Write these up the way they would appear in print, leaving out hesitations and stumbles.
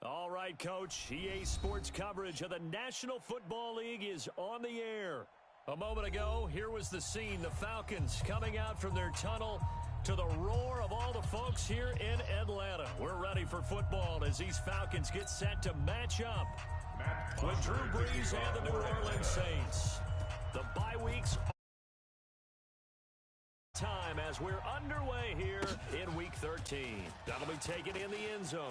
All right, Coach. EA Sports coverage of the National Football League is on the air. A moment ago, here was the scene. The Falcons coming out from their tunnel to the roar of all the folks here in Atlanta. We're ready for football as these Falcons get set to match up with Drew Brees and the New Orleans Saints. The bye weeks time as we're underway here in Week 13. That'll be taken in the end zone.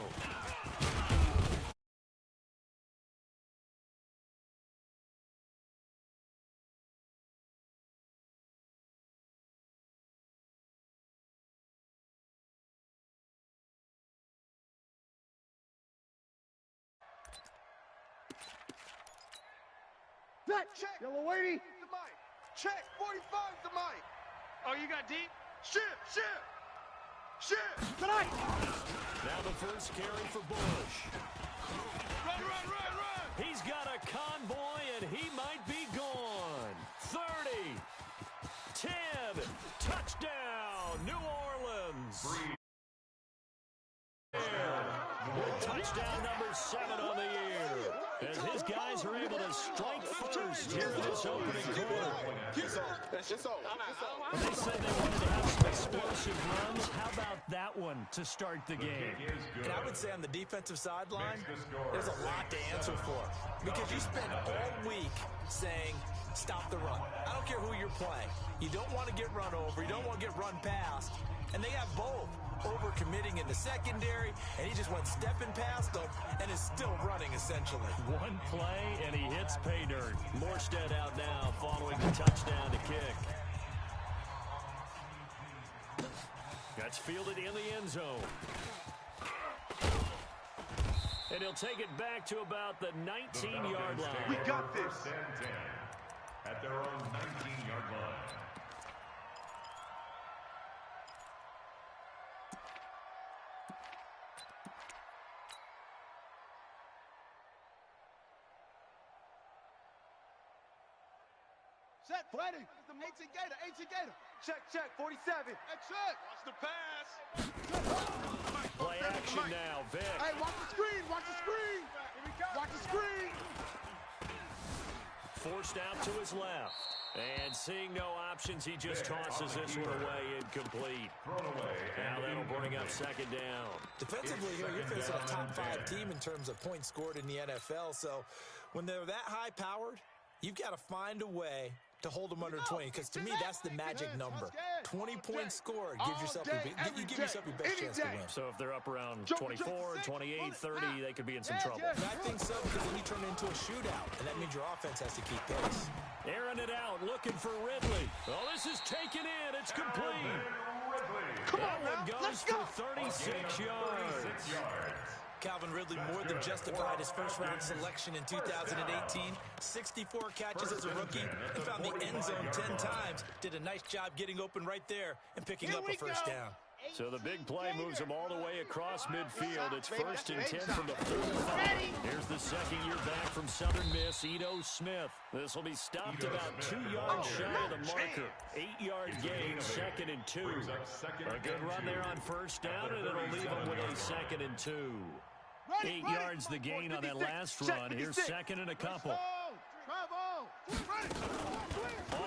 Check. Yellow lady. The mic. Check. 45's the mic. Oh, you got deep? Shift. Tonight. Now the first carry for Bush. Run. He's got a convoy, and he might be gone. 30. 10. Touchdown, New Orleans. Touchdown number 7 on the year. As his guys are able to strike first here in this opening quarter. They said they wanted to have some explosive runs. How about that one to start the game? And I would say on the defensive sideline, there's a lot to answer for. Because you spend all week saying, stop the run. I don't care who you're playing. You don't want to get run over. You don't want to get run past. And they have both. Over-committing in the secondary, and he just went stepping past them and is still running, essentially. One play, and he hits pay dirt. Morstead out now following the touchdown to kick. That's fielded in the end zone. And he'll take it back to about the 19-yard line. We got this. At their own 19-yard line. Set, ready. The 18 Gator. Check. 47. That's it. Watch the pass. Play action now, Vick. Hey, watch the screen. Watch the screen. Forced out to his left. And seeing no options, he just tosses this one away incomplete. Now that'll bring up second down. Defensively here, you're facing a top-5 team in terms of points scored in the NFL. So when they're that high-powered, you've got to find a way to hold them under 20, because to me, that's the magic number. 20 points scored gives yourself you give yourself your best chance to win. So if they're up around 24, 28, 30, they could be in some trouble. And I think so, because then you turn it into a shootout, and that means your offense has to keep pace. Airing it out, looking for Ridley. Oh, this is taken in. It's complete. Come that on one now. goes for 36 yards. Calvin Ridley more than justified his first-round selection in 2018. 64 catches as a rookie. He found the end zone 10 times. Did a nice job getting open right there and picking up a first down. So the big play moves him all the way across midfield. It's 1st and 10 from the 45. Here's the second year back from Southern Miss, Ito Smith. This will be stopped about 2 yards shy of the marker. 8-yard gain, 2nd and 2. A good run there on first down, and it'll leave him with a 2nd and 2. 8 yards the gain on that last run. Here's 2nd and a couple. Off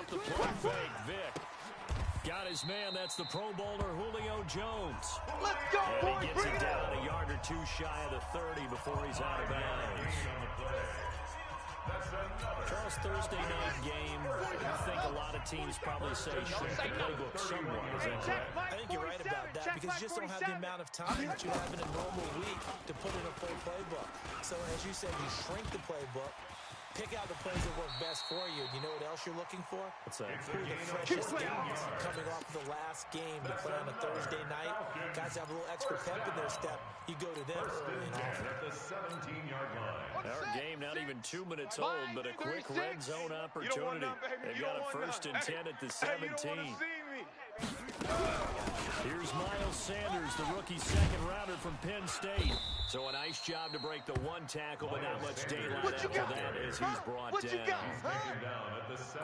the play fake, Vick. Got his man. That's the Pro Bowler Julio Jones. Let's go, and he gets it down a yard or 2 shy of the 30 before he's out of bounds. Charles, Thursday night game, I think a lot of teams probably say shrink the playbook somewhat. Is that correct? I think you're right about that, because you just don't have the amount of time that you have in a normal week to put in a full playbook. So as you said, you shrink the playbook, pick out the plays that work best for you. You know what else you're looking for? What's that? Who are the freshest guys coming off the last game to play on a Thursday night? Guys have a little extra pep in their step. You go to them early and often. At the 17-yard line. Our game not even 2 minutes old, but a quick red zone opportunity. They've got a 1st and 10 at the 17. Here's Miles Sanders, the rookie second rounder from Penn State. So a nice job to break the one tackle, but not much daylight after that as he's brought down.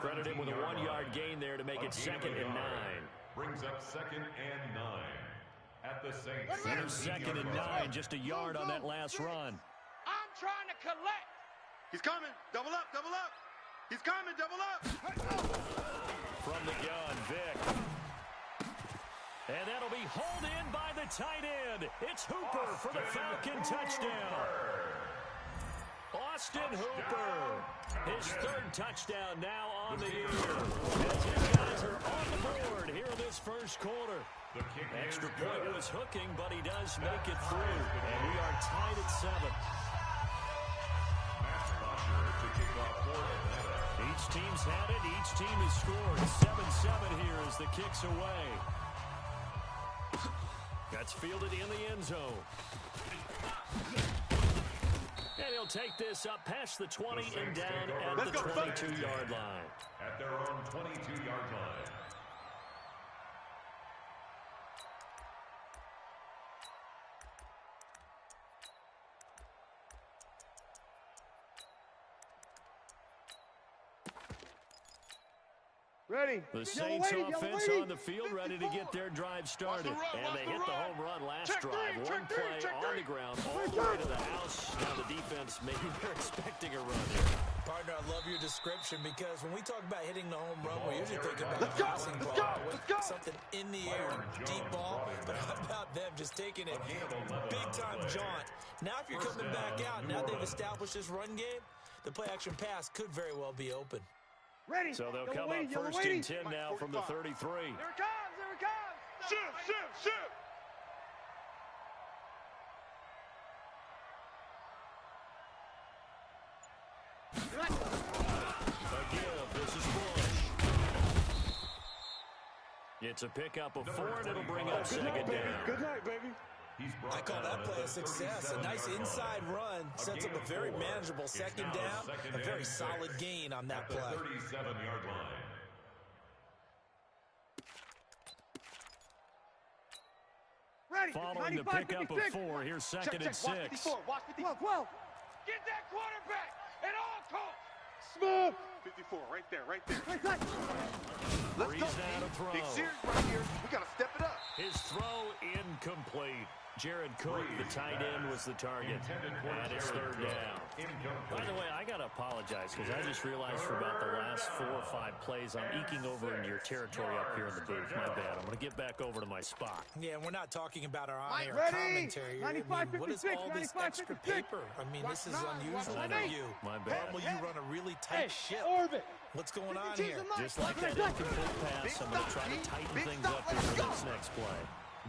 Credit him with a 1-yard gain there to make it 2nd and 9. Brings up 2nd and 9. At the Saints. There's 2nd and 9, just a yard on that last run. trying to collect. He's coming. Double up, double up. He's coming, double up. From the gun, Vick. And that'll be hauled in by the tight end. It's Hooper for the Falcon touchdown. Austin Hooper, his third touchdown now on the year. And 10 guys are on the board here in this first quarter. Extra point was hooking, but he does make it through. And we are tied at 7. Each team's had it. Each team has scored. 7-7 here as the kick's away. That's fielded in the end zone. And he'll take this up past the 20 and down at the 22-yard line. At their own 22-yard line. Ready. The Saints offense on the field, ready to get their drive started. And they hit the home run last drive. One play on the ground, all the way to the house. Now the defense, maybe they're expecting a run here. Partner, I love your description because when we talk about hitting the home run, we're usually thinking about a passing ball with something in the air, deep ball. But how about them just taking it big-time jaunt? Now if you're coming back out, now they've established this run game, the play-action pass could very well be open. Ready. So they'll come up first and 10 now from the 33. Here it comes. Here it comes. Shoot. Again, this is Bush. It's a pickup of 4, and it'll bring up second down. Good night, baby. I call that play a success. A nice inside run sets up a very manageable second down. A very solid gain on that play. 37-yard line. Ready. Following the pickup of 4, here's second and 6. Watch 54. Watch 54. Get that quarterback at all costs. Smooth. 54, right there. Let's go. Big series right here. We got to step it up. His throw incomplete. Jared Cook, the tight end, was the target. And it's third down. By the way, I got to apologize because I just realized for about the last 4 or 5 plays, I'm eking over into your territory up here in the booth. My bad. I'm going to get back over to my spot. Yeah, we're not talking about our on-air Ready. commentary. 95, what is all this 95, extra 56. paper? I mean, this is unusual I for know. you. My bad. Normally, you run a really tight ship. Orbit. What's going on here? Just like that incomplete pass, I'm going to try to tighten things up here for this next play.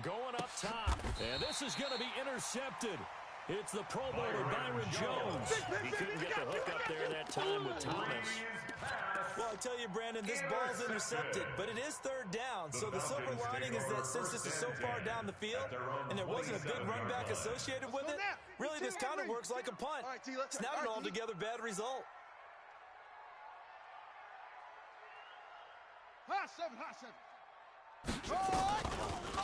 Going up top, and this is going to be intercepted. It's the Pro Bowler Byron Jones. He couldn't get the hook up there that time with Thomas. Well, I tell you, Brandon, this ball's intercepted, but it is third down. So the silver lining is that since this is so far down the field and there wasn't a big run back associated with it, really this kind of works like a punt. It's not an altogether bad result. High seven.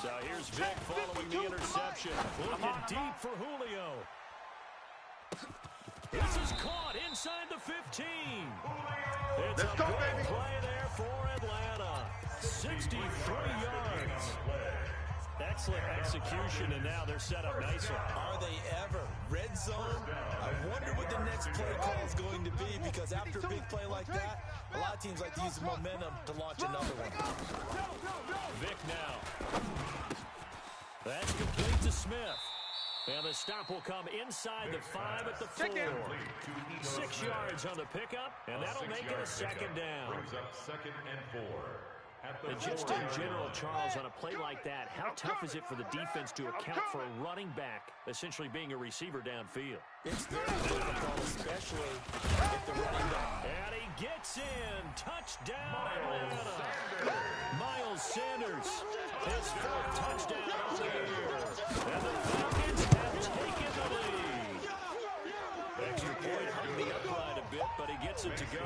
So here's Vick following the interception. Looking deep for Julio. This is caught inside the 15. It's a big play there for Atlanta. 63 yards. Excellent execution, and now they're set up nicely. Are they ever? Red zone? I wonder what the next play call is going to be, because after a big play like that, a lot of teams like to use the momentum to launch another one. Vick now. That's complete to Smith. And the stop will come inside the 5 at the 4. 6 yards on the pickup, and that'll make it a second down. Brings up second and 4. And just in general, Charles, on a play like that, how tough is it for the defense to account for a running back essentially being a receiver downfield? It's very difficult, especially if the running back. And he gets in. Touchdown, Atlanta. Miles Sanders, his 4th touchdown of the year. And the Falcons have taken the lead. Extra point hung the upright a bit, but he gets it to go.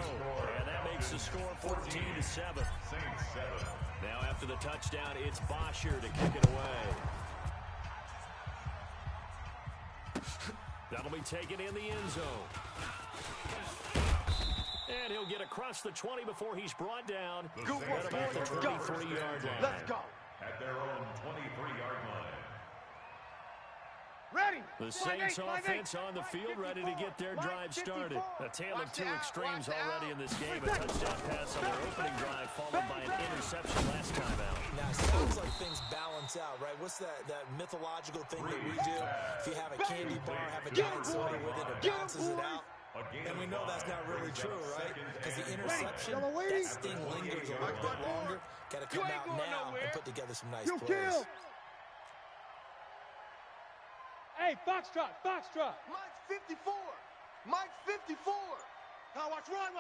And that makes the score 14-7. Now after the touchdown, it's Bosher to kick it away. That'll be taken in the end zone. And he'll get across the 20 before he's brought down at about the 23-yard line. Let's go. At their own 23-yard line. The Saints offense on the field, ready to get their drive started. A tale of two extremes already in this game. A touchdown pass on their opening drive, followed by an interception last time out. Now, it sounds like things balance out, right? What's that mythological thing that we do? If you have a candy bar, have a giant soda with it, it balances it out. And we know that's not really true, right? Because the interception, that sting lingers a little bit longer. Got to come out now and put together some nice plays. Hey, Foxtrot, Foxtrot. Mike's 54. Mike's 54. Now watch run.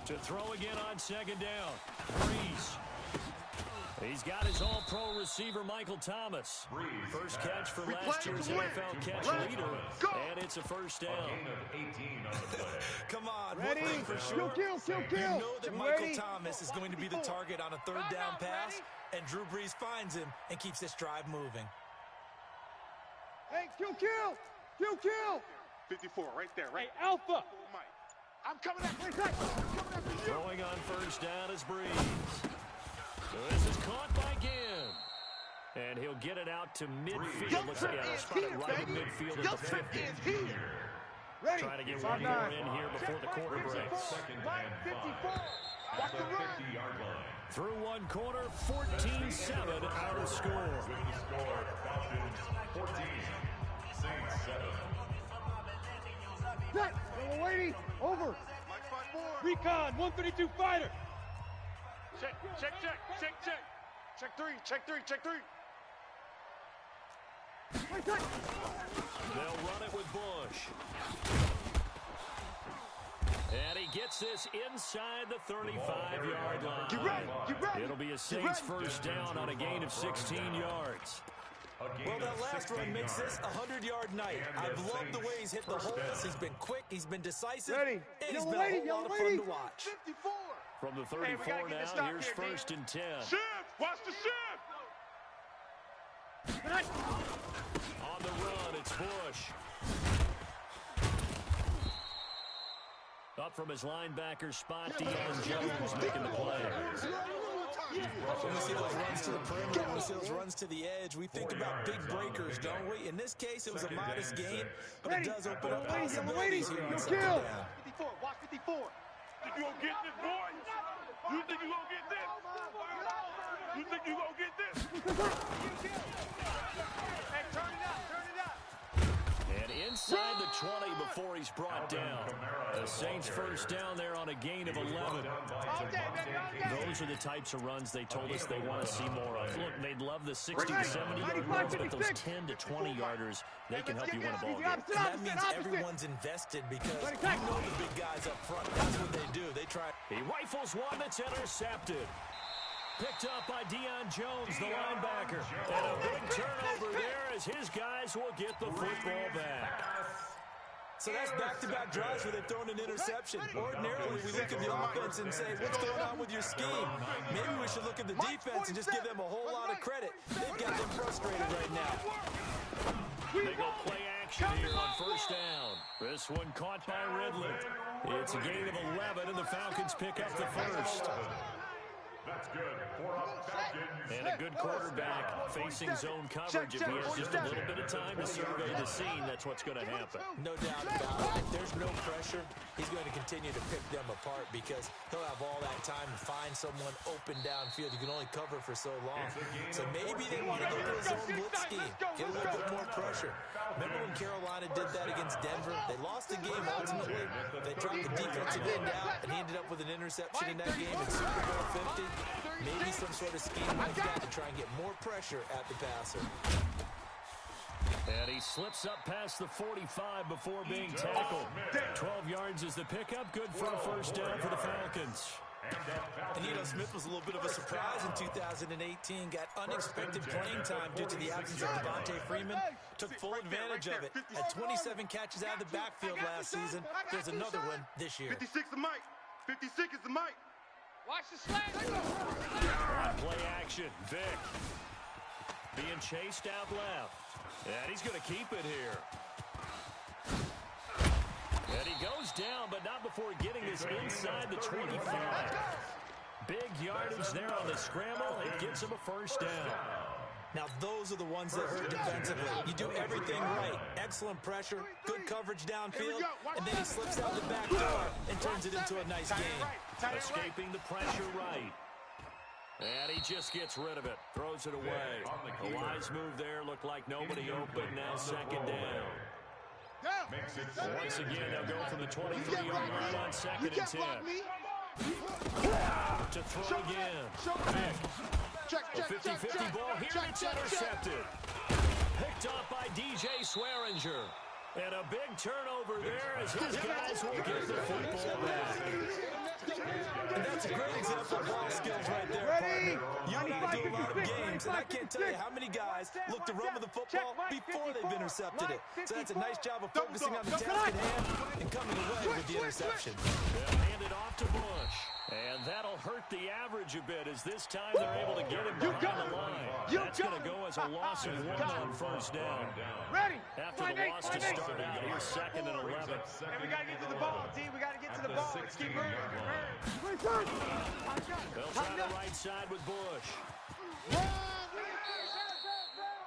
To throw again on second down. Breeze. He's got his all-pro receiver, Michael Thomas. First catch for last year's NFL catch leader, and it's a first down. Come on, ready? One thing for sure. Kill. You know that Michael Thomas is going to be the target on a third down pass, and Drew Brees finds him and keeps this drive moving. Hey, kill. 54, right there, right? Hey, Alpha. I'm coming after you. Throwing on first down is Breeze. This is caught by Ginn. And he'll get it out to midfield. Looks like he'll spot it right at midfield at the 50. Trying to get one more in here before the quarter breaks. Watch the run. Through one quarter, 14-7 our score. Falcons 14, Saints 7. Set. We're waiting. Over. Recon, 132 fighter. Check. Check three. They'll run it with Bush. And he gets this inside the 35-yard line. Get ready. It'll be a Saints first down on a gain of 16 yards. Well, that last run makes this a 100-yard night. I've loved the way he's hit the holes. He's been quick. He's been decisive. And he's been a whole lot of fun to watch. 54. From the 34 now, here's first and 10. Shift! Watch the shift! On the run, it's Bush. Up from his linebacker spot, Deion Jones making the play. When we see those runs to the perimeter, when we see those runs to the edge, we think about big breakers, don't we? In this case, it was a modest gain, but it does open up possibilities here on second down. 54, watch 54. Think you gonna get this, boy? You think you gonna get this? You think you gonna get this? Hey, turn it up. And inside the 20 before he's brought down. The Saints first down there on a gain of 11. Those are the types of runs they told us they want to see more of. Look, they'd love the 60 to 70-yard runs, but those 10 to 20-yarders, they can help you win a ball game. And that means everyone's invested because you know the big guys up front. That's what they do. They try. He rifles one that's intercepted. Picked up by Deion Jones, the linebacker. And a big turnover there as his guys will get the football back. So that's back-to-back drives where they've thrown an interception. Ordinarily, we look at the offense and say, what's going on with your scheme? Maybe we should look at the defense and just give them a whole lot of credit. They've got them frustrated right now. They go play action here on first down. This one caught by Ridley. It's a gain of 11, and the Falcons pick up the first. That's good. And a good quarterback facing zone coverage. If he has just a little bit of time to survey the scene, that's what's going to happen. No doubt about it. If there's no pressure, he's going to continue to pick them apart because he'll have all that time to find someone open downfield. You can only cover for so long. So maybe they want to go to a zone blitz scheme, get a little bit more pressure. Remember when Carolina did that against Denver? They lost the game ultimately. They dropped the defensive end out, and he ended up with an interception in that game in Super Bowl 50. Maybe some sort of scheme like that to try and get more pressure at the passer. And he slips up past the 45 before being tackled. 12 yards is the pickup. Good for a first down for the Falcons. And Smith was a little bit of a surprise in 2018. Got unexpected playing time due to the absence of Devontae Freeman. Took full advantage of it. Had 27 catches out of the backfield last season. There's another one this year. 56 is Mike. 56 is the Mike. Watch the slant. Play action. Vick being chased out left. And he's going to keep it here. And he goes down, but not before getting this inside the 25. Big yardage there on the scramble. It gets him a first down. Now, those are the ones that hurt defensively. You do everything right. Excellent pressure, good coverage downfield, and then he slips out the back door and turns it into a nice game. Escaping the pressure right. And he just gets rid of it. Throws it away. A wise move there. Looked like nobody open. Now second down. Once again, they'll go from the 23-yard line on second and 10. To throw again. Vick. A 50-50 ball here, and it's intercepted. Picked off by DJ Swearinger. And a big turnover there as his guys will get the football back. And that's a great example of ball skills right there, partner. You and I do a lot of games, and I can't tell you how many guys look to run with the football before they've intercepted it. So that's a nice job of focusing on the task at hand and coming away with the interception. They'll hand it off to Bush. And that'll hurt the average a bit as this time they're able to get him behind the line. That's going to go as a loss of 1 on first down. Ready? After the loss to start out, here's second and 11. Hey, we got to get to the ball, D. We got to get to the ball. Let's keep moving. They'll try the right side with Bush.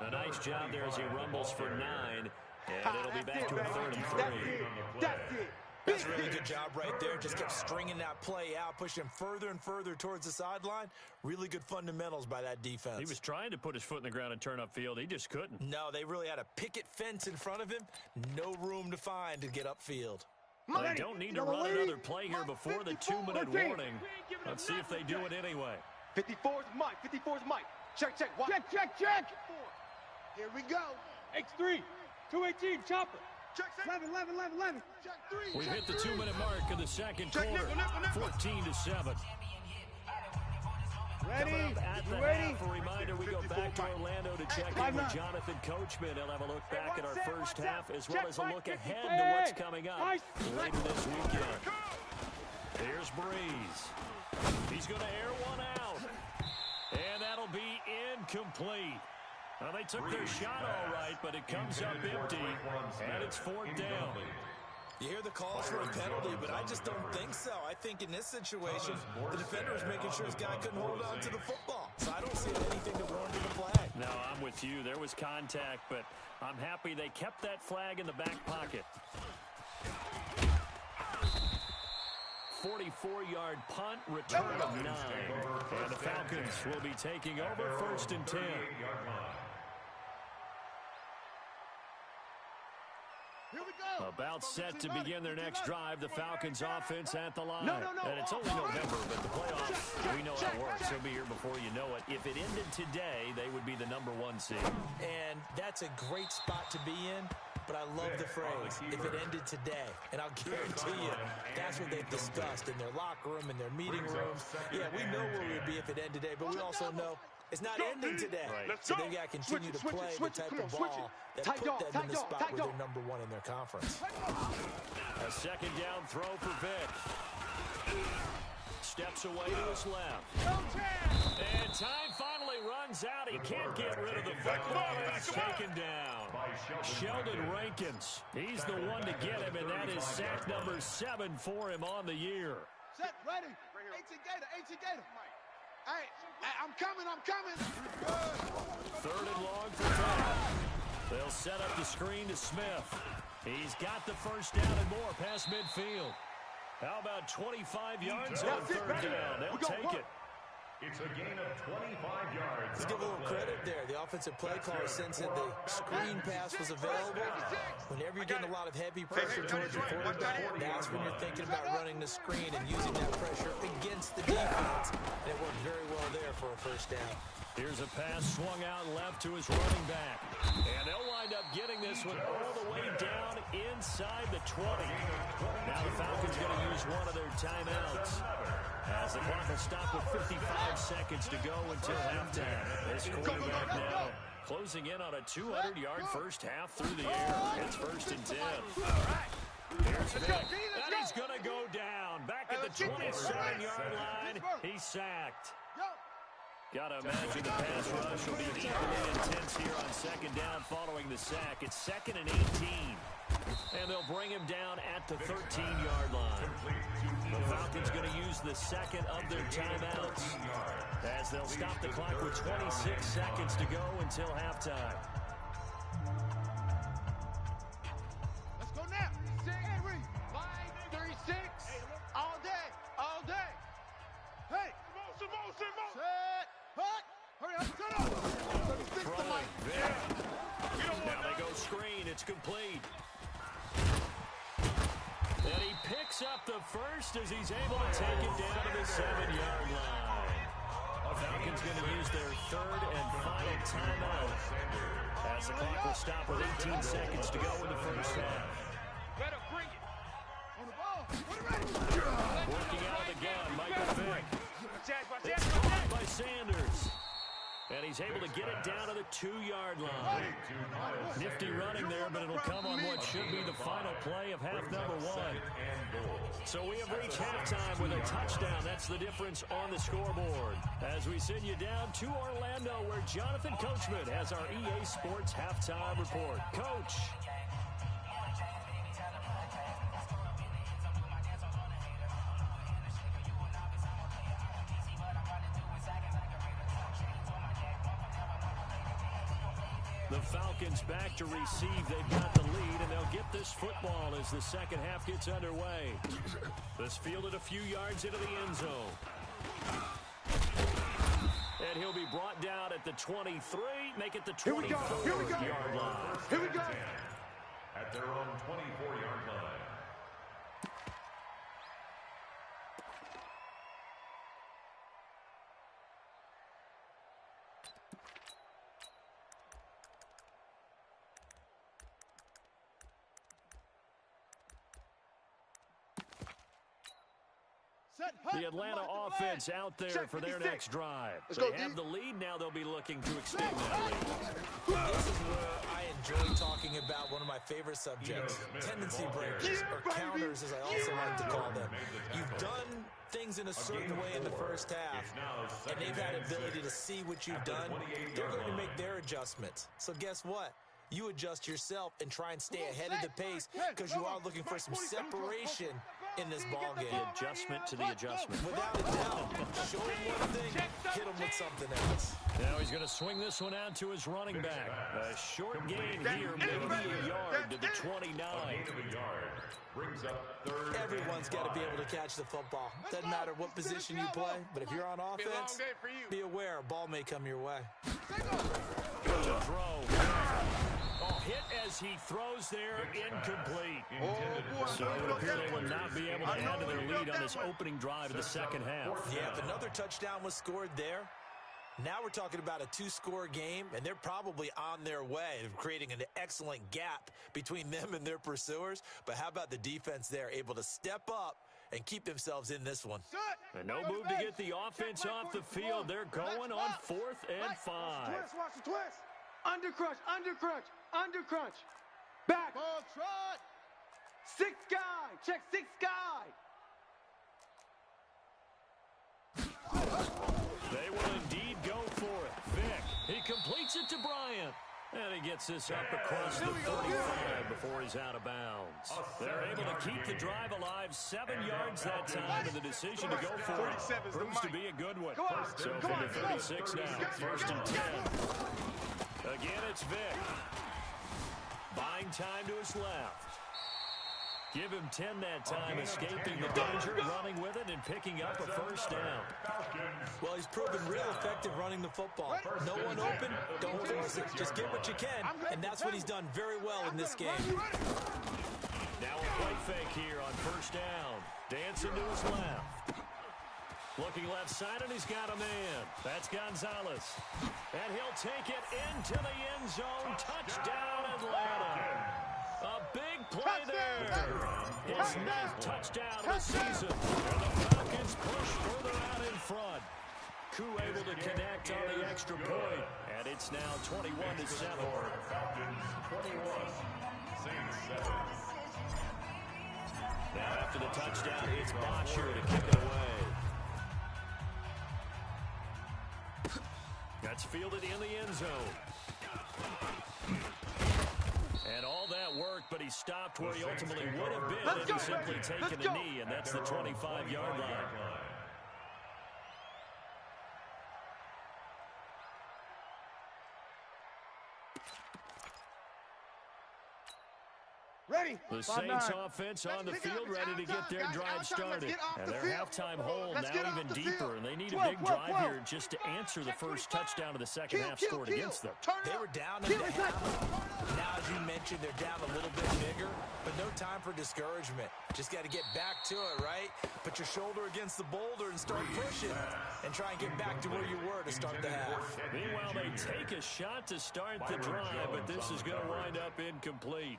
A nice job there as he rumbles for 9. And it'll be back to a 3rd and 3. That's it. That's a really good job right there. Just kept stringing that play out, pushing him further and further towards the sideline. Really good fundamentals by that defense. He was trying to put his foot in the ground and turn upfield. He just couldn't. No, they really had a picket fence in front of him. No room to find to get upfield. They don't need to run another play here before the 2-minute warning. Let's see if they do it anyway. 54's Mike. 54's Mike. Check. Watch. Check. Here we go. X3. 218. Chopper. 11. We've hit the 2-minute mark of the second quarter. 14-7. Ready? At the half, a reminder, we go back to Orlando to check in with Jonathan Coachman. He'll have a look back at our first half as well as a look ahead to what's coming up later this weekend. Here's Breeze. He's going to air one out. And that'll be incomplete. Well, they took their shot all right, but it comes up empty, and it's 4th down. You hear the calls for a penalty, but I just don't think so. I think in this situation, the defender was making sure his guy couldn't hold on to the football. So I don't see anything that warranted a flag. No, I'm with you. There was contact, but I'm happy they kept that flag in the back pocket. 44-yard punt, return of 9. And the Falcons will be taking over 1st and 10. About set to begin their next drive, the Falcons offense at the line. And it's only November, but the playoffs, we know how it works. They'll be here before you know it. If it ended today, they would be the #1 seed. And that's a great spot to be in, but I love the phrase, if it ended today. And I'll guarantee you, that's what they've discussed in their locker room, in their meeting rooms. Yeah, we know where we'd be if it ended today, but we also know it's not ending today. Right. So they've got to continue to play the type of ball that put them in the spot where they're #1 in their conference. A second down throw for Vick. Steps away to his left. And time finally runs out. He can't get rid of the football. He's taken down. Sheldon Rankins. He's the one to get him, and that is sack number 7 for him on the year. Set, ready. 18 Gator. Hey, I'm coming. 3rd and long for Vick. They'll set up the screen to Smith. He's got the first down and more past midfield. How about 25 yards on 3rd down? They'll take it. It's a gain of 25 yards. Let's give a little credit there. The offensive play caller sensed that the screen pass was available. Whenever you're getting a lot of heavy pressure towards your quarterback, that's when you're thinking about running the screen and using that pressure against the defense. And it worked very well there for a first down. Here's a pass swung out left to his running back. And they'll wind up getting this one all the way down inside the 20. Now the Falcons going to use one of their timeouts, as the clock will stop with 55 seconds to go until halftime. This quarterback now closing in on a 200-yard first half through the air. It's 1st and 10. Here's Vick, and he's going to go down. Back at the 27-yard line, he's sacked. Got to imagine the pass rush will be equally intense here on 2nd down following the sack. It's 2nd and 18. And they'll bring him down at the 13-yard line. The Falcons going to use the second of their timeouts as they'll stop the clock with 26 seconds to go until halftime. Let's go now. Henry, 536. All day, all day. Hey. Set. Hut. Hurry up, shut up. Throwing Vick. Now they go screen. It's complete. And he picks up the first as he's able to take it down to the 7-yard line. Falcons going to use their third and final timeout as the clock will stop with 18 seconds to go in the first half. Better bring it. On the ball. Working out of the gun, Michael Vick. It's caught by Sanders. And he's able to get it down to the 2-yard line. Nifty running there, but it'll come on what should be the final play of half number 1. So we have reached halftime with a touchdown. That's the difference on the scoreboard. As we send you down to Orlando, where Jonathan Coachman has our EA Sports halftime report. Coach. The Falcons back to receive. They've got the lead, and they'll get this football as the second half gets underway. This fielded a few yards into the end zone. And he'll be brought down at the 23, make it the 24-yard line. Here we go. At their own 24-yard line. The Atlanta offense out there for their next drive. They have the lead. Now they'll be looking to extend that lead. This is where I enjoy talking about one of my favorite subjects, tendency breakers, or counters, as I also like to call them. You've done things in a certain way in the first half, and they've had ability to see what you've done. They're going to make their adjustments. So guess what? You adjust yourself and try and stay ahead of the pace because you are looking for some separation in this ball game. The adjustment to the adjustment. Without a doubt. Show him one thing, hit him with something else. Now he's going to swing this one out to his running back. A short gain here, maybe a yard to the 29. Everyone's got to be able to catch the football. Doesn't matter what position you play, but if you're on offense, be aware a ball may come your way. To throw. Hit as he throws there, incomplete. So it would appear they will not be able to add to their lead on this opening drive of the second half. Yeah, if another touchdown was scored there, now we're talking about a 2-score game, and they're probably on their way of creating an excellent gap between them and their pursuers. But how about the defense there, able to step up and keep themselves in this one? And no move to get the offense off the field. They're going on 4th and 5. Watch the twist. Undercrunch, undercrunch, undercrunch. Back. Ball trot. 6 guy. Check 6 guy. They will indeed go for it. Vick, he completes it to Bryant. And he gets this up across the 45 before he's out of bounds. They're able to keep the drive alive 7 yards that time, and the decision to go for it proves to be a good one. So from the 36 now, 1st and 10. Again, it's Vick. Buying time to his left. Give him 10 that time, escaping the danger, running with it, and picking up a 1st down. Well, he's proven real effective running the football. No one open, don't force it. Just get what you can, and that's what he's done very well in this game. Now a play fake here on 1st down. Dancing to his left. Looking left side, and he's got a man. That's Gonzalez. And he'll take it into the end zone. Touchdown, Atlanta. A big play there. His 9th touchdown of the season. And the Falcons push further out in front. Koo able to connect on the extra point. And it's now 21-7. Falcons 21, Saints 7. Now after the touchdown, it's Bosher to kick it away. That's fielded in the end zone. And all that work, but he stopped where he ultimately would have been had he simply taken a knee, and that's the 25-yard line. Ready. The Saints offense on the field, ready to get their drive started. And their halftime hole now even deeper, and they need a big drive here just to answer the first touchdown of the second half scored against them. They were down in the half. Now, as you mentioned, they're down a little bit bigger, but no time for discouragement. Just got to get back to it, right? Put your shoulder against the boulder and start pushing and try and get back to where you were to start the half. Meanwhile, they take a shot to start the drive, but this is going to wind up incomplete.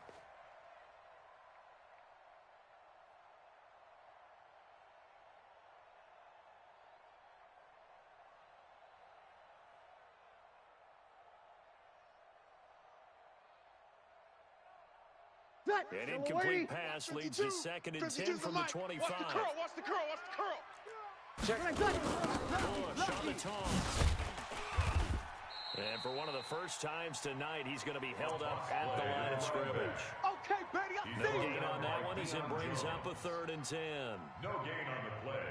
An incomplete pass leads to 2nd and 10 from the 25. Watch the curl, watch the curl, watch the curl. Check. Bush on the toss. And for one of the first times tonight, he's going to be held up at the line of scrimmage. Okay, Betty, I No gain on that one as it brings up a 3rd and 10. No gain on the play.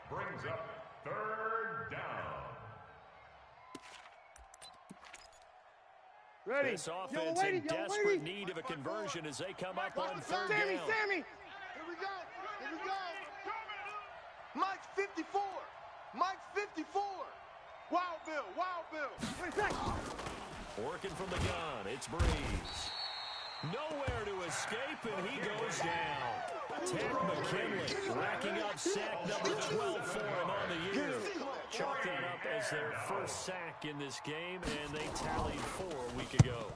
Brings up 3rd down. Ready. This offense in desperate need of a conversion as they come up on 3rd down. Sammy. Here we go. Here we go. Mike's 54. Mike's 54. Wild Bill. Wild Bill. Working from the gun. It's Breeze. Nowhere to escape, and he goes down. Ted McKinley racking up sack number 12 for him on the year. Chalk that up as their first sack in this game, and they tallied 4 a week ago.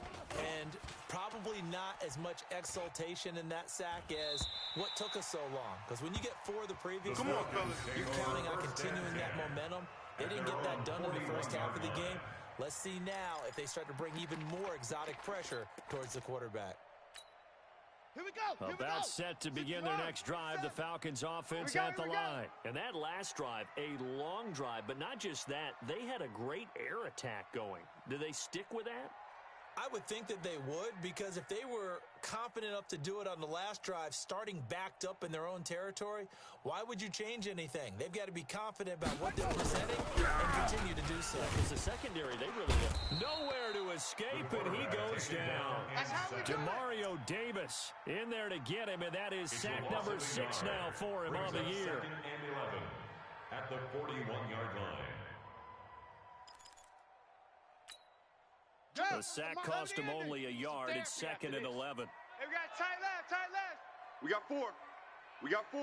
And probably not as much exultation in that sack as what took us so long. Because when you get 4 the previous week, you're counting on continuing that momentum. They didn't get that done in the first half of the game. Let's see now if they start to bring even more exotic pressure towards the quarterback. Here we go. About set to begin their next drive, the Falcons offense at the line. And that last drive, a long drive, but not just that, they had a great air attack going. Do they stick with that? I would think that they would, because if they were confident enough to do it on the last drive, starting backed up in their own territory, why would you change anything? They've got to be confident about what they're presenting and continue to do so. Because the secondary, they really have nowhere to escape, and he goes down. DeMario Davis in there to get him, and that is sack number 6 now for him on the year. 2nd and 11 at the 41-yard line. The sack cost him only a yard. It's 2nd and 11. Hey, we got tight left. We got 4. We got 4.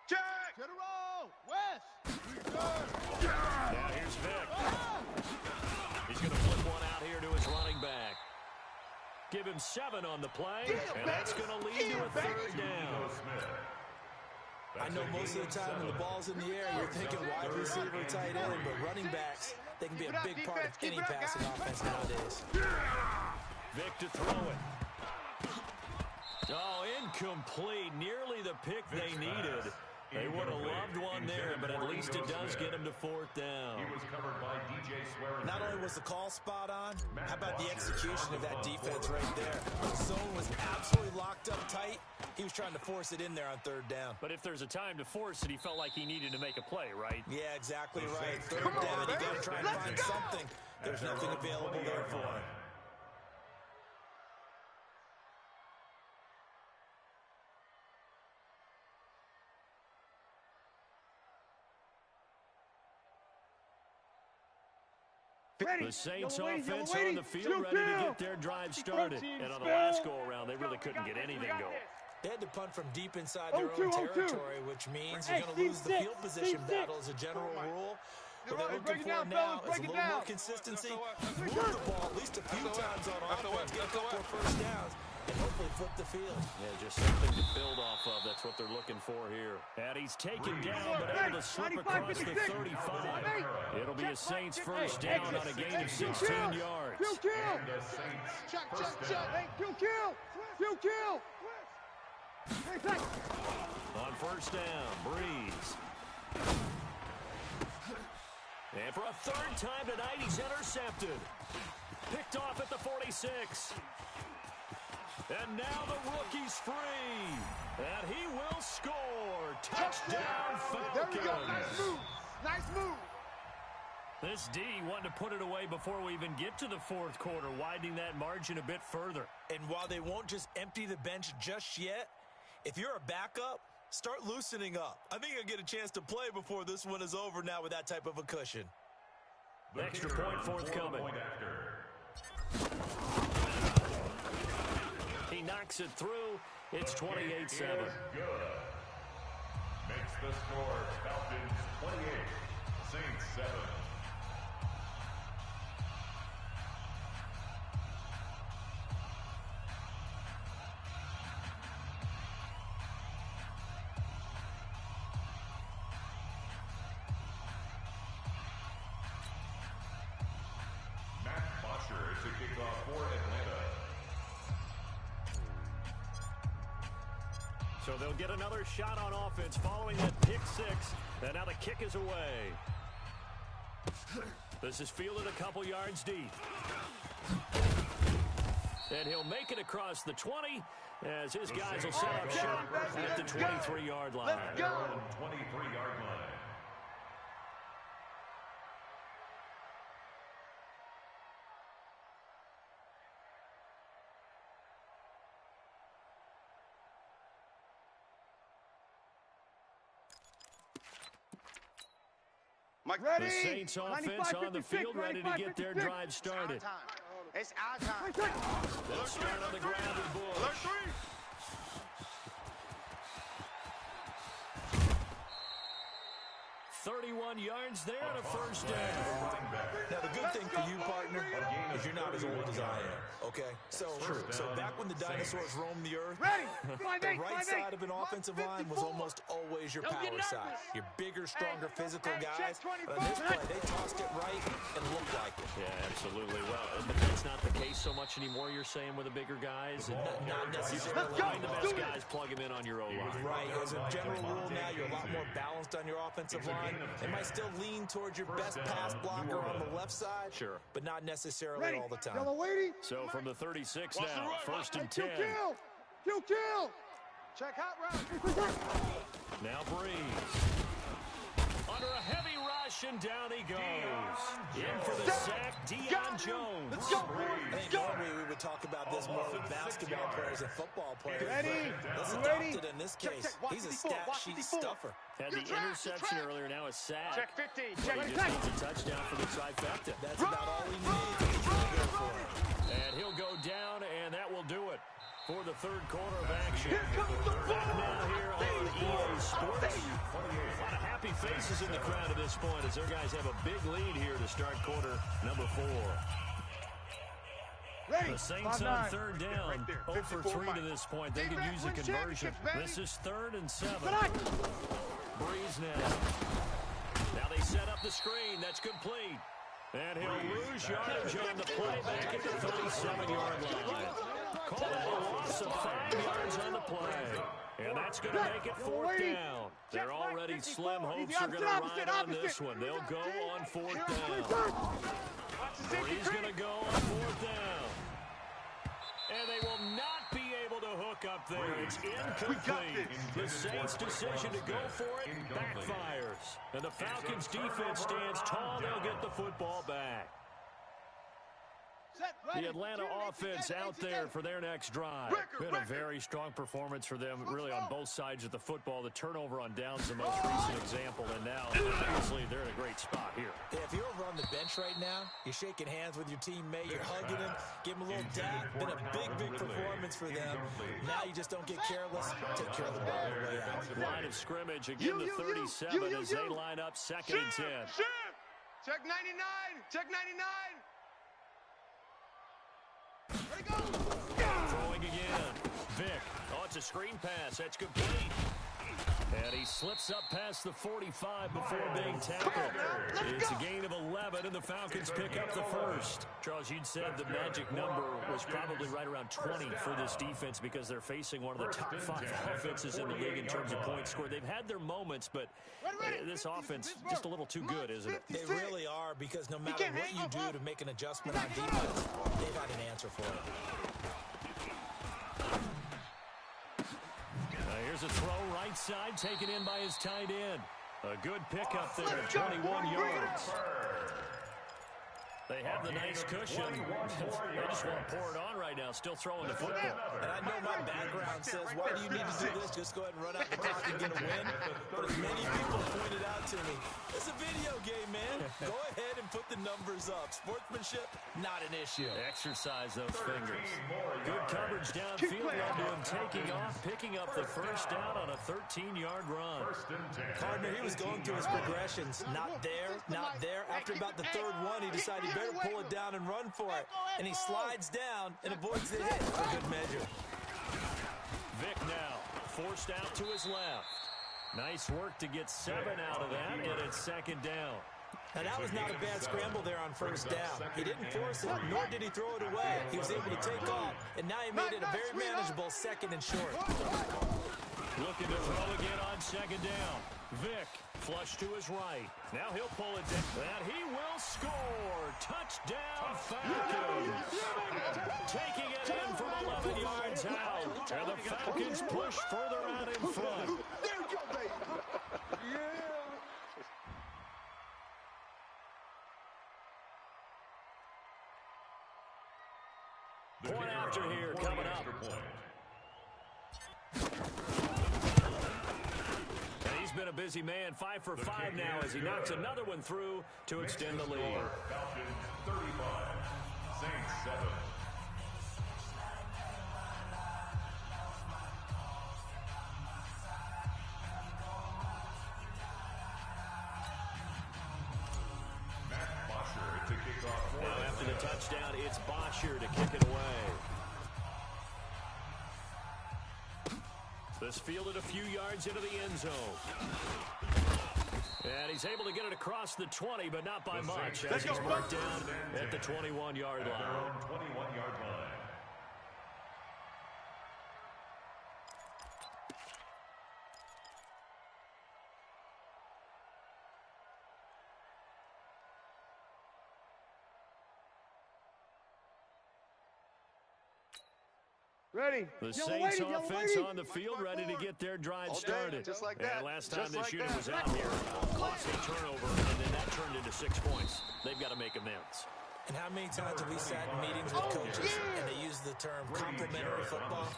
Check. Get a roll. West. Now here's Vick. He's going to flip one out here to his running back. Give him 7 on the play, and that's going to lead to a 3rd down. I know most of the time when the ball's in the air, you're thinking wide receiver, tight end, but running backs, they can be a big part of any passing offense nowadays. Vick to throw it. Oh, incomplete. Nearly the pick they needed. They would have loved one there, but at least it does get him to 4th down. He was covered by DJ Swearinger. Not only was the call spot on, how about the execution of that defense right there? The zone was absolutely locked up tight. He was trying to force it in there on 3rd down. But if there's a time to force it, he felt like he needed to make a play, right? Yeah, exactly right. 3rd down, you got to try and find something. There's nothing available there for him. The Saints offense on the field ready to get their drive started. And on the last go-around, they really couldn't get anything going. They had to punt from deep inside their own territory, which means you're going to lose the field position battle as a general rule. What they're looking for now is a little more consistency. Move the ball at least a few times on offense, get a couple of 1st downs, and hopefully flip the field. Yeah, just something to build off of. That's what they're looking for here. And he's taken down, but able to slip across the 35. It'll be a Saints 1st down on a gain of 16 yards. And the Saints first down. On 1st down, Breeze. And for a third time tonight, he's intercepted. Picked off at the 46. And now the rookie's free. And he will score. Touchdown, Falcons. There we go. Nice move. Nice move. This D wanted to put it away before we even get to the fourth quarter, widening that margin a bit further. And while they won't just empty the bench just yet, if you're a backup, start loosening up. I think you'll get a chance to play before this one is over now with that type of a cushion. Extra point forthcoming. He knocks it through. It's 28-7. Makes the score Falcons 28, Saints 7. To kick off for Atlanta. So they'll get another shot on offense following that pick six. And now the kick is away. This is fielded a couple yards deep. And he'll make it across the 20 as his guys will set up shop at the 23-yard line. Let's go. 23-yard line. Mike, The Saints offense on the field, ready to get their drive started. It's our time. They'll start on the ground with Bush. 31 yards there and a first down. Now, the good thing for you, partner, is you're not as old as I am, okay? So back when the dinosaurs roamed the earth, the right side of an offensive line was almost always your power side. Your bigger, stronger, physical guys. But on this play, they tossed it right and looked like it. Yeah, absolutely. Well, but that's not the case so much anymore, you're saying, with the bigger guys? And Not necessarily. find the best guys, plug them in on your O-line. Right. As a general rule now, you're a lot more balanced on your offensive line. They might still lean towards your best pass blocker on the left side, Sure, but not necessarily all the time. So from the 36 now, first and 10. Kill. Check hot route. Now Breeze. Under a heavy rush, and down he goes. In for the sack, Deion Jones. Let's go. I think normally we would talk about this more with basketball players and football players. Ready? Let's adopt it in this case. He's a stat sheet stuffer. Had the interception earlier, now a sack. Check 15. He Check just needs a touchdown for the trifecta. That's about all he needs. He's really good for it. And he'll go down, and that will do it for the third quarter of action. Here comes the Back now here on EA Sports. A lot of happy faces in the crowd at this point as their guys have a big lead here to start quarter number 4. The Saints on third down, 0 for 3 to this point. They can use a conversion. This is 3rd and 7. Breeze now. Now they set up the screen. That's complete. And he'll lose yardage on the play back at the 37-yard line. Call that a loss of 5 yards on the play. And that's going to make it 4th down. They're already slim hopes are going to ride on this one. They'll go on 4th down. Breeze going to go on 4th down. And they will not be able to hook up there. It's incomplete. The Saints' decision to go for it backfires. And the Falcons' defense stands tall. They'll get the football back. The Atlanta offense out there for their next drive. Been a very strong performance for them, really, on both sides of the football. The turnover on downs the most recent example, and now, obviously, they're in a great spot here. Yeah, if you're over on the bench right now, you're shaking hands with your teammate, you're hugging him, give him a little dap. Been a big performance for them. Now you just don't get careless. Take care of the ball on the way out. Line of scrimmage, again, the 37 as they line up 2nd and 10. Check 99. Check 99. Ready, go. Throwing again. Vick. Oh, it's a screen pass. That's complete. And he slips up past the 45 before being tackled. It's a gain of 11, and the Falcons pick up the first. Charles, you'd said the magic number was probably right around 20 for this defense because they're facing one of the top 5 offenses in the league in terms of points scored. They've had their moments, but this offense just a little too good, isn't it? They really are, because no matter what you do to make an adjustment on defense, they've had an answer for it. Here's a throw right side, taken in by his tight end. A good pickup there at 21 yards. They have the nice cushion. They just want to pour it on right now, still throwing the football. And I know my background says, why do you need to do this? Just go ahead and run out the clock and get a win. But as many people pointed out to me, it's a video game, man. Go ahead and put the numbers up. Sportsmanship, not an issue. Exercise those fingers. Good coverage downfield led to him taking off, picking up the first down on a 13-yard run. Gardner, he was going through his progressions. Not there, not there. After about the third one, he decided he better pull it down and run for it. And he slides down and avoids the hit for good measure. Vick now forced out to his left. Nice work to get 7 out of that, and it's second down. Now, that was not a bad scramble there on first down. He didn't force it, nor did he throw it away. He was able to take off, and now he made it a very manageable second and short. Looking to throw again on second down. Vick, flush to his right. Now he'll pull it down, and he will score. Touchdown, Falcons. Taking it in from 11 yards out. And the Falcons push further out in front. There you go, baby. Yeah. Point after here coming up. And he's been a busy man, 5 for 5 now as he knocks another one through to extend the lead. Falcons 35, Saints 7. Now after the touchdown, it's Bosher to kick it away. This fielded a few yards into the end zone. And he's able to get it across the 20, but not by much, as he's marked down at the 21-yard line. 21-yard line. Ready. The Saints offense on the field, ready to get their drive started. Just like that. And last time Just this like unit that. was out here, costly turnover, and then that turned into 6 points. They've got to make amends. And how many times have we sat in meetings with coaches and they use the term complementary football?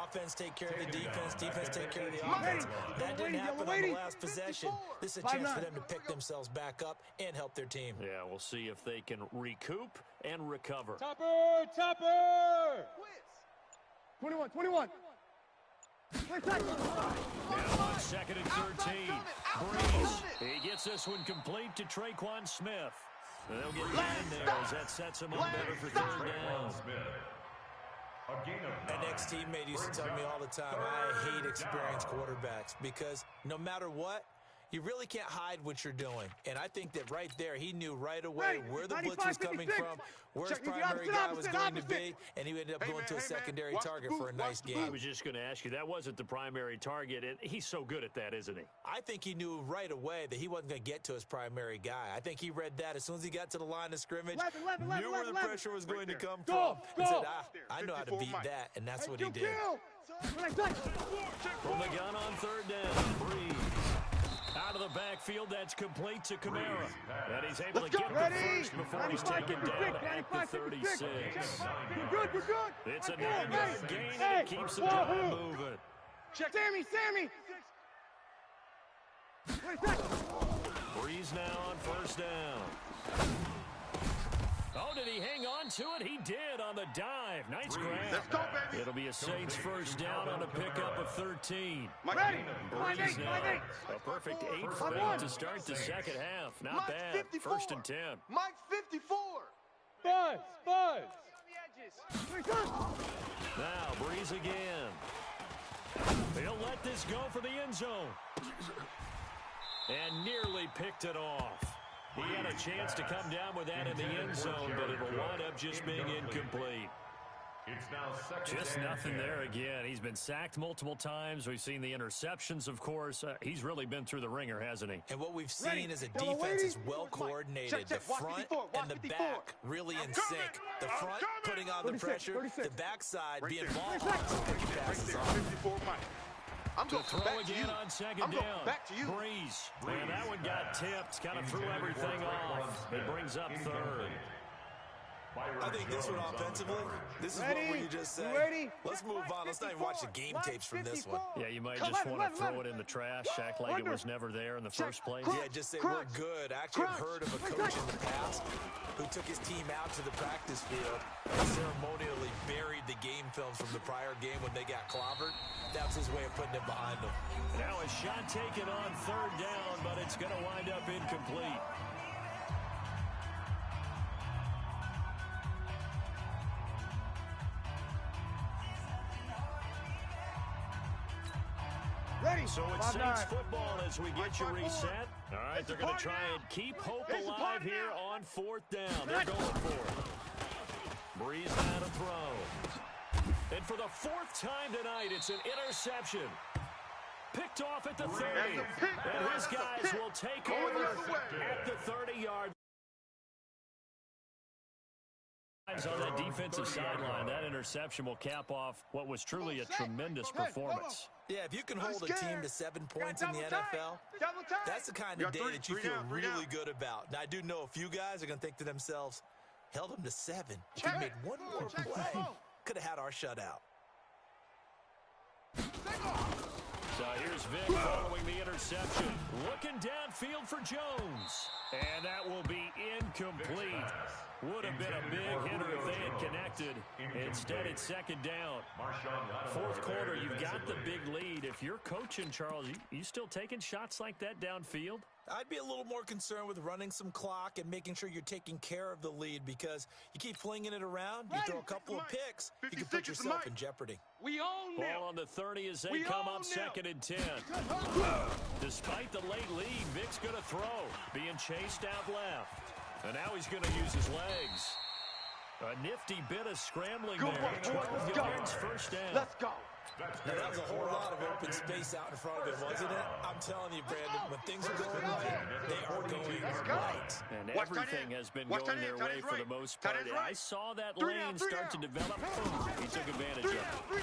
Offense take care of the defense, defense take care of the offense. That didn't happen on the last possession. This is a chance for them to pick themselves back up and help their team. Yeah, we'll see if they can recoup and recover. Topper! 21. Now on second and 13. Breeze. He gets this one complete to Traquan Smith. They'll get him in there as that sets him up better for third down. An ex-teammate used to tell me all the time, I hate experienced quarterbacks because no matter what, you really can't hide what you're doing. And I think that right there, he knew right away where the blitz was coming from, where his primary guy was going to be, and he ended up going to a secondary target for a nice game. I was just going to ask you, that wasn't the primary target, and he's so good at that, isn't he? I think he knew right away that he wasn't going to get to his primary guy. I think he read that as soon as he got to the line of scrimmage, knew where the pressure was going to come from, and said, I know how to beat that, and that's what he did. From the gun on third down, Breeze. Out of the backfield, that's complete to Kamara. And he's able to get the first before he's taken down at the 36. We're good. It's a 9-yard gain, and it keeps the drive moving. Sammy! Breeze now on first down. Oh, did he hang on to it? He did on the dive. Nice grab. Let's go, baby. It'll be a Saints first down on a pickup of 13. Ready. Breeze now. A perfect 8 for 8 to start the second half. Not bad. First and 10. Mike's 54. Buzz. Now, Breeze again. He'll let this go for the end zone. And nearly picked it off. He had a chance to come down with that in the end zone, but it'll wind up just being incomplete. It's now second Just and nothing 10. there again. He's been sacked multiple times. We've seen the interceptions, of course. He's really been through the ringer, hasn't he? And what we've seen is a defense is well coordinated. The front and the back really in sync. The front putting on the pressure, the backside being ball hawks and picking passes off. 54, Mike. I'm To going throw back to you. again on second I'm going down. back to you. Breeze. And that one got tipped. Kind of threw everything off. It brings up third. I think this one offensively, this is what you just said. Let's move on. Let's not even watch the game tapes from this one. Yeah, you might just want to throw it in the trash, act like it was never there in the first place. Yeah, just say we're good. Actually, I've heard of a coach in the past who took his team out to the practice field and ceremonially buried the game films from the prior game when they got clobbered. That was his way of putting it behind them. Now a shot taken on third down, but it's going to wind up incomplete. So it's Saints football as we get you reset. All right, they're going to try and keep hope alive here on fourth down. They're going for it. Breeze out of throw. And for the fourth time tonight, it's an interception. Picked off at the 30. And his guys will take over at the 30-yard. On that defensive sideline, that interception will cap off what was truly a tremendous performance. Yeah, if you can hold a team to 7 points in the NFL, that's the kind of day that you feel really good about. Now, I do know a few guys are going to think to themselves, held them to 7. If we made one more play, could have had our shutout. So here's Vick following the interception. Looking downfield for Jones. And that will be incomplete. Would have been a big hitter if they had connected. Instead, it's second down. Fourth quarter, you've got the big lead. If you're coaching, Charles, you still taking shots like that downfield? I'd be a little more concerned with running some clock and making sure you're taking care of the lead, because you keep flinging it around, you throw a couple of picks, you can put yourself in jeopardy. We own them. Ball on the 30 as they come up second and 10. Despite the late lead, Vick's going to throw, being chased out left. And now he's going to use his legs. A nifty bit of scrambling there. 12 yards, first down. Let's go. Now, that was a whole lot of open space out in front of him, wasn't it? I'm telling you, Brandon, when things are going right, they are going right. And everything has been going their way for the most part. I saw that lane start to develop. He took advantage of it.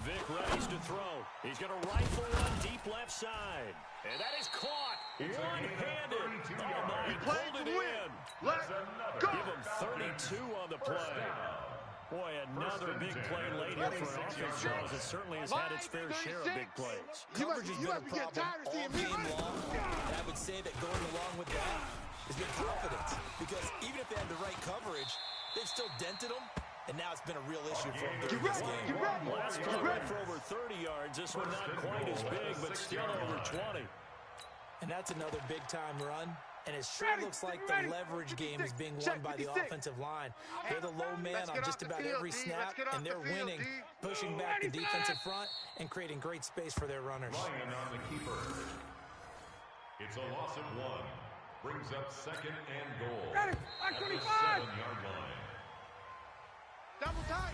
Vick readies to throw. He's going to rifle one deep left side. And that is caught. One-handed. Oh, my, he pulled it in. Let's go. Give him 32 on the play. Boy, another big play late here for an offense, Charles. It certainly has had its fair share of big plays. Coverage has been a problem all game long. And I would say that going along with that has been confidence. Because even if they had the right coverage, they've still dented them. And now it's been a real issue for them during this game. Last play went for over 30 yards. This one not quite as big, but still over 20. And that's another big-time run. And it sure looks like the leverage game is being won by the offensive line. They're the low man on just about every snap, and they're winning, pushing back the defensive front and creating great space for their runners. Lion on the keeper. It's a loss of 1. Brings up second and goal. At the 7-yard line.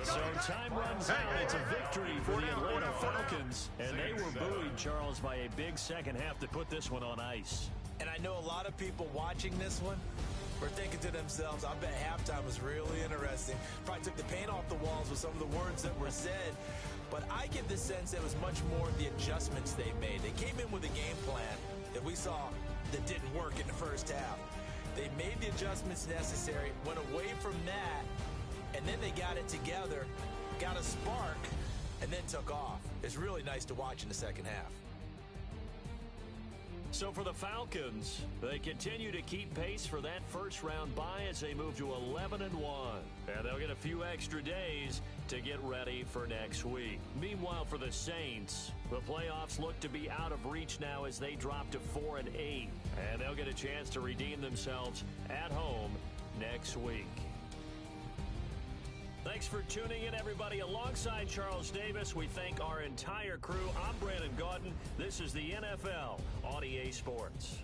So time runs out. It's a victory for the Atlanta Falcons. And they were buoyed, Charles, by a big second half to put this one on ice. And I know a lot of people watching this one were thinking to themselves, I bet halftime was really interesting. Probably took the paint off the walls with some of the words that were said. But I get the sense that it was much more the adjustments they made. They came in with a game plan that we saw that didn't work in the first half. They made the adjustments necessary, went away from that, and then they got it together, got a spark, and then took off. It's really nice to watch in the second half. So for the Falcons, they continue to keep pace for that first-round bye as they move to 11-1. And they'll get a few extra days to get ready for next week. Meanwhile, for the Saints, the playoffs look to be out of reach now as they drop to 4-8. And they'll get a chance to redeem themselves at home next week. Thanks for tuning in, everybody. Alongside Charles Davis, we thank our entire crew. I'm Brandon Gaudin. This is the NFL on EA Sports.